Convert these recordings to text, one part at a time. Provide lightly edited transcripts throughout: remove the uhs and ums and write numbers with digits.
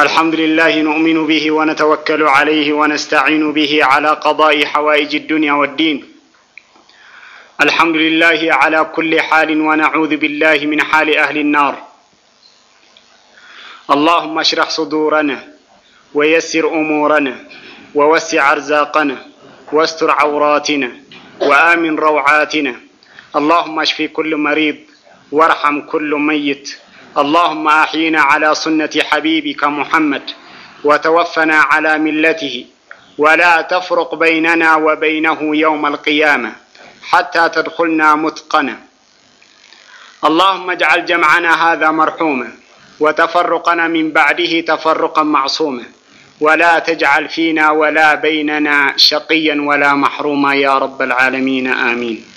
الحمد لله نؤمن به ونتوكل عليه ونستعين به على قضاء حوائج الدنيا والدين. الحمد لله على كل حال ونعوذ بالله من حال أهل النار. اللهم اشرح صدورنا ويسر أمورنا ووسع أرزاقنا واستر عوراتنا وآمن روعاتنا. اللهم اشف كل مريض وارحم كل ميت. اللهم أحينا على سنة حبيبك محمد وتوفنا على ملته ولا تفرق بيننا وبينه يوم القيامة حتى تدخلنا متقنا. اللهم اجعل جمعنا هذا مرحوما وتفرقنا من بعده تفرقا معصوما ولا تجعل فينا ولا بيننا شقيا ولا محروما يا رب العالمين آمين.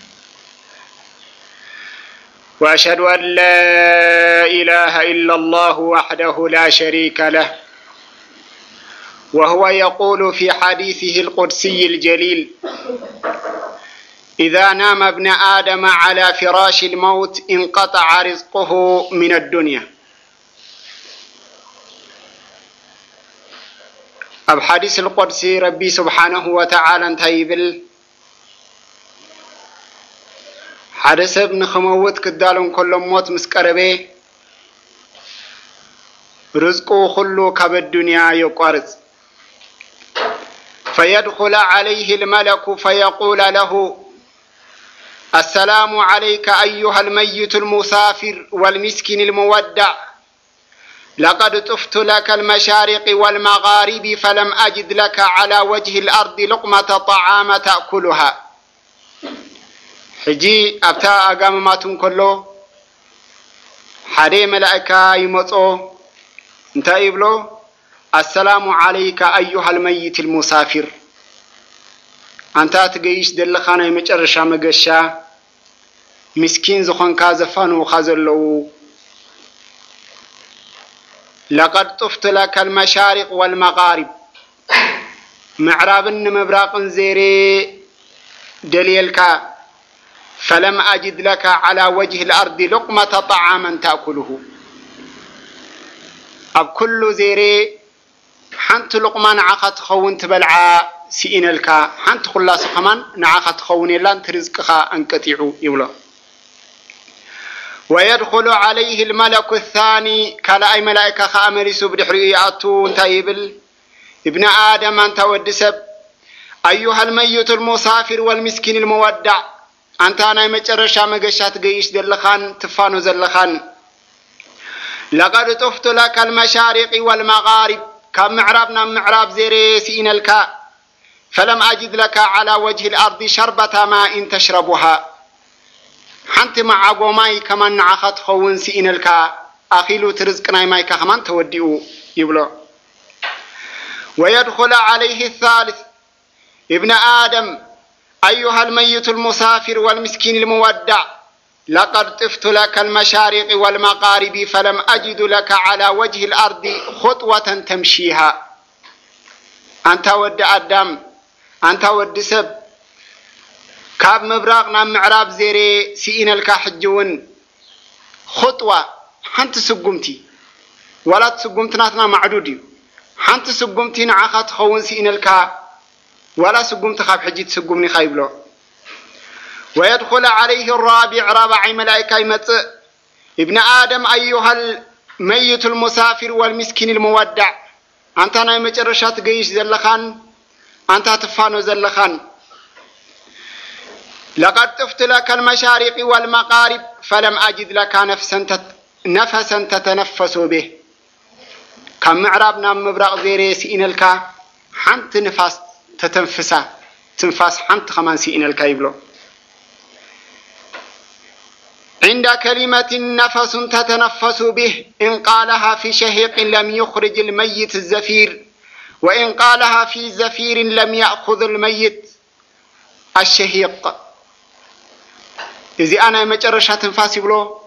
وأشهد أن لا إله إلا الله وحده لا شريك له، وهو يقول في حديثه القدسي الجليل: إذا نام ابن آدم على فراش الموت انقطع رزقه من الدنيا. أب حديث القدسي ربي سبحانه وتعالى انتهيبل حد سب نخموت كدالون كل موت مسكربه رزقه كله كب الدنيا يقارز، فيدخل عليه الملك فيقول له: السلام عليك أيها الميت المسافر والمسكين المودع، لقد طفت لك المشارق والمغارب فلم أجد لك على وجه الأرض لقمة طعام تأكلها. حجي أبتا أقامماتهم كله حدي ملائكة يمطو انت يبلو: السلام عليك أيها الميت المسافر، أنت تقيش دلخانا يمجرشا مقشا مسكين زخان كازفانو خازلو. لقد طفت لك المشارق والمغارب، معرابن مبراق زيري دليلك، فلم أجد لك على وجه الأرض لقمة طعاما تأكله. أب كل زيري حنت لقمان عقد خون تبلعا سئنلك، حنت خلاص كمان نعقد خون لان ترزقها انقطعوا يولا. ويدخل عليه الملك الثاني كلا أي ملائكة خامرسوا بدحرياتو انتايبل: ابن آدم أنت ودسب أيها الميت المسافر والمسكين المودع، أنت أنا مجرشا مقشات قيش دلخان تفانو زلخان، لقد طفت لك المشارق والمغارب كم معرابنا معراب زيري سئنلك، فلم أجد لك على وجه الأرض شربة ماء تشربها. حنت مع قوماي كمان نعخت خون سئنلك أخيلو ترزقنا مايكا كمان توديو يبلو. ويدخل عليه الثالث: ابن آدم أيها الميت المسافر والمسكين المودع، لقد طفت لك المشارق والمغارب فلم أجد لك على وجه الأرض خطوة تمشيها. أنت ود آدم، أنت ود سب كاب مبراقنا معراب زيري سئنلك حجون خطوة حنت سقمتي ولا تسقمتناتنا معدودي، حنت سقمتي نعخت خون سئنلك ولا سقمت خاب حجيت سقمني خايبلو. ويدخل عليه الرابع رابع ملائكة يمتئ: ابن آدم أيها الميت المسافر والمسكين المودع، أنت أنا مجرشات قيش زلخان، أنت تفانو زلخان، لقد طفت لك المشارق والمغارب فلم أجد لك نفسا تتنفس به. كم معرابنا مبرق زيري سئنلك حنت نفاس تتنفسه تنفاس حنت خمان سئنلك يبلو. عند كلمة نفس تتنفس به، إن قالها في شهيق لم يخرج الميت الزفير، وإن قالها في زفير لم يأخذ الميت الشهيق. إذا أنا مجرشة تنفاس يبلو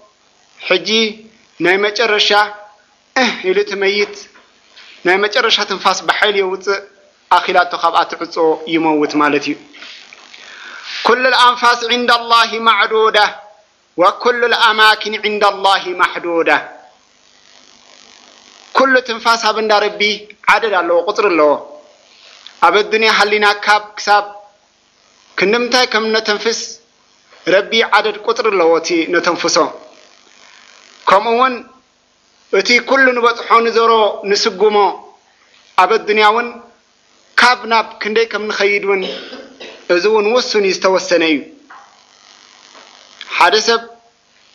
حجي ناي مجرشة يلت ميت ناي مجرشة تنفاس بحيل يوت أخلات خبأت عصو يموت مالتي. كل الأنفاس عند الله معدودة وكل الأماكن عند الله محدودة. كل تنفاس هبن ربي عدد الله وقطر الله أب الدنيا حلينا كاب كساب كنمتاي كم نتنفس ربي عدد قطر الله وتي نتنفسه كمون أتي كل نبطحون زرو نسقمه أب الدنيا ون كاب ناب كندي كم نخيد ون أزون وسن يستوسني حادثب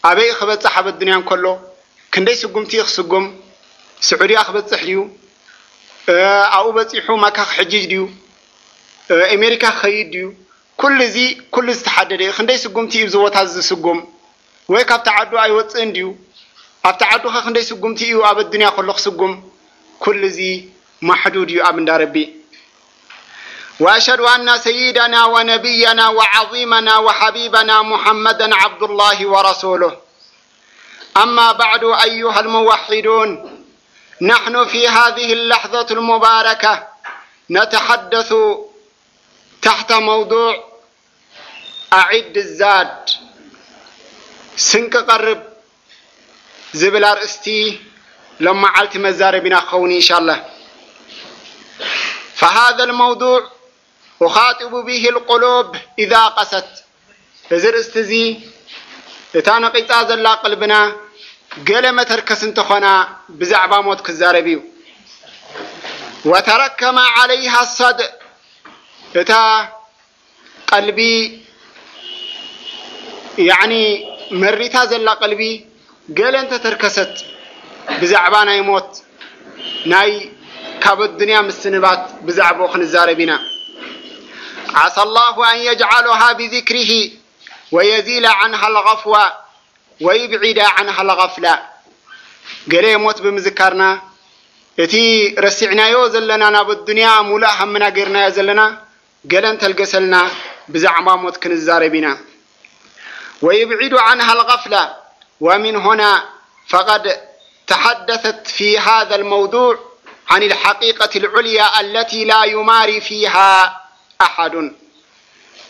أبي خبت صاحب الدنيا كله كندي سقمتي خسقم سعودي أخبت صحيو أو بتصيحو مكا حجيج ديو أمريكا خيد ديو كل استحدد خندي سقمتي بزوات هذا سقم ويكاب تعدو أي واتسن ديو أبتعدو خندي سقمتي يو أب الدنيا كله سقم كل ذي محدود يو أبن ربي وأشهد أن سيدنا ونبينا وعظيمنا وحبيبنا محمدا عبد الله ورسوله أما بعد أيها الموحدون نحن في هذه اللحظة المباركة نتحدث تحت موضوع أعد الزاد سنك قرب زبلار استي لما علت مزاربنا خوني إن شاء الله فهذا الموضوع أخاطب به القلوب إذا قست زر استزي تانا قيتاز الله قلبنا قال ما تركس انتخنا بزعبا موت كزاربيو وتركم عليها الصدق تا قلبي يعني مريتا زلا قلبي قال انت تركست بزعبانا يموت ناي كاب الدنيا مستنبات بزعبو خنزاربنا عسى الله أن يجعلها بذكره ويزيل عنها الغفوة ويبعد عنها الغفلة قال يموت بمذكرنا اتي رسعنا يوزلنا ناب الدنيا مولا همنا قرنا يزلنا قال انت القسلنا بزعما موت كنزاربنا ويبعد عنها الغفلة ومن هنا فقد تحدثت في هذا الموضوع عن الحقيقة العليا التي لا يماري فيها أحد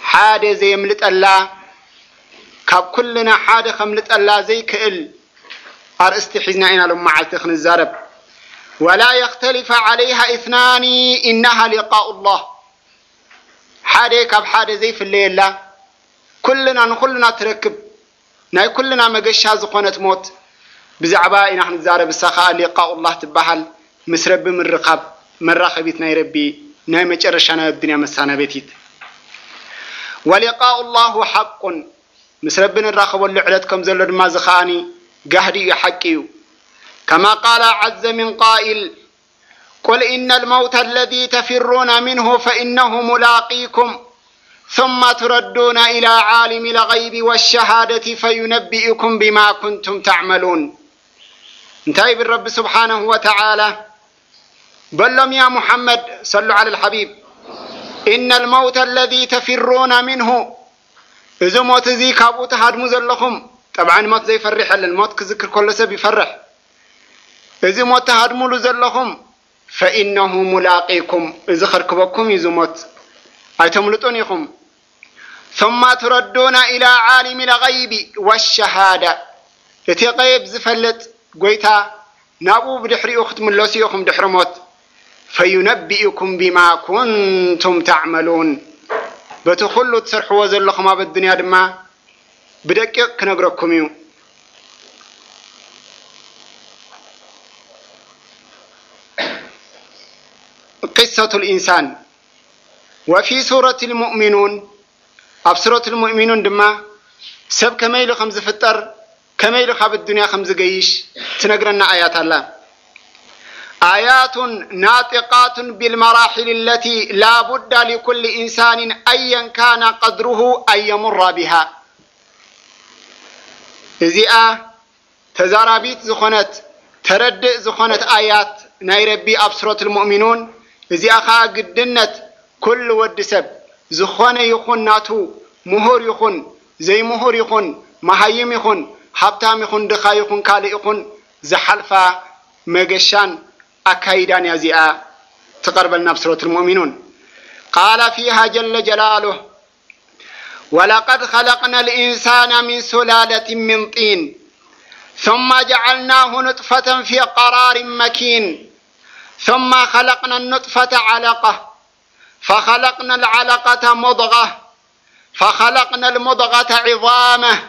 حاد زي ملت الله كاب كلنا حاد خملت الله زي كإل أرستحزنا إنا لما عالتخن الزارب ولا يختلف عليها اثنان إنها لقاء الله حاد كاب حاد زي في الليل كلنا نخلنا تركب ناي كلنا مقشها زقونة موت بزعباء نحن الزارب السخاء لقاء الله تبهل مسرب من رقاب من راخبيتنا يربي ناي مجرشانا الدنيا مسانا بيتيت ولقاء الله حق مسربنا الراخب واللعلتكم زلد ما زخاني قهدي يحكيو كما قال عز من قائل قل إن الموت الذي تفرون منه فإنه ملاقيكم ثم تردون إلى عالم الغيب والشهادة فينبئكم بما كنتم تعملون انتهي بالرب سبحانه وتعالى بلهم يا محمد صلوا على الحبيب إن الموت الذي تفرون منه إذا موت زي كابو تهدمو زلكم طبعا موت زي فرح الموت كذكر كل سبب يفرح إذا موت تهدمو زلكم فإنه ملاقيكم إذا خركبكم إذا موت أيتملطونيكم ثم تردون إلى عالم الغيب والشهادة يتغيب زفلت قويتا نابو بدحري أخت من لوسيكم دحرموت فينبئكم بما كنتم تعملون بتخلوا تسرحوا وزلكم بالدنيا دما بدقيق كنقرأكم يو قصة الإنسان وفي سورة المؤمنون أبصرة المؤمنون دما سب كميل خمز فتر كميل خاب الدنيا خمز قيش تنقرنا آيات الله آيات ناطقات بالمراحل التي لا بد لكل إنسان أيا كان قدره أن يمر بها إذا تزاربيت زخنت تردئ زخنت آيات نايربي أبصرة المؤمنون إذا أخا قدنت كل ود سب زخون يخون ناتو مهور يخون زي مهور يخون مهيم يخون حبتام يخون دخا يخون كالي يخون زحلفا مقشان أكايدان يزيئا تقرب النبصرة المؤمنون قال فيها جل جلاله ولقد خلقنا الإنسان من سلالة من طين ثم جعلناه نطفة في قرار مكين ثم خلقنا النطفة علقة فخلقنا العلقة مضغة فخلقنا المضغة عظامة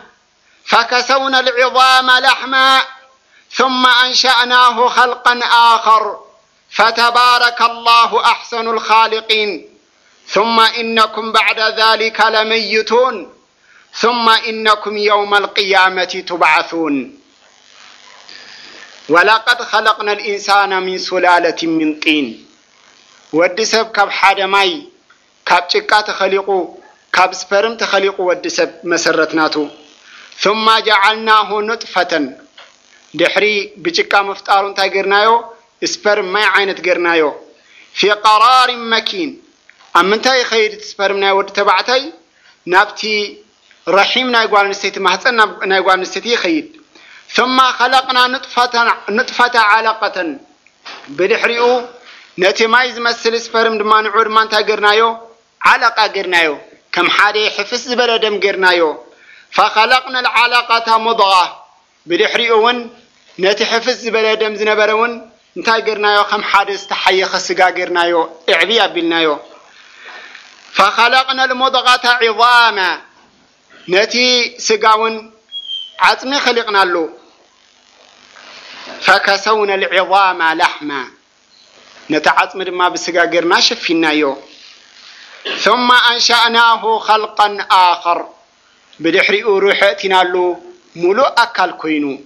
فكسونا العظام لحما ثم أنشأناه خلقا آخر فتبارك الله أحسن الخالقين ثم إنكم بعد ذلك لميتون ثم إنكم يوم القيامة تبعثون ولقد خلقنا الإنسان من سلالة من طين ودسب كاب حادماي كاب چكا تخلقو كاب سبرم تخلقو ودسب مسرتناتو ثم جعلناه نطفة دحري بچكا مفتارون تاقرنايو سبرم ما عينت قرنايو في قرار مكين أمنتاي خير سبرم نايو تبعتاي نابتي رحيم نايقوال نستيتي مهتن نايقوال نستيتي خير ثم خلقنا نطفة علقة بدحريو نتي مايز مسل سبرم دمان عرمان تاقرنايو علقة قرنايو كم حادي حفظ بلدم قرنايو فخلقنا العلقة مضغة بدحريون نتي حفظ بلدم زنبرون انتاي قرنايو كم حادي استحيي خسقا قرنايو اعبيا بلنايو فخلقنا المضغة عظاما نتي سقاون عظمي خلقنا له فكسونا العظام لحما نتعظم ما بسقا قرنا شفينايو ثم أنشأناه خلقا آخر بدحري روحتنا له ملو أكل كوينو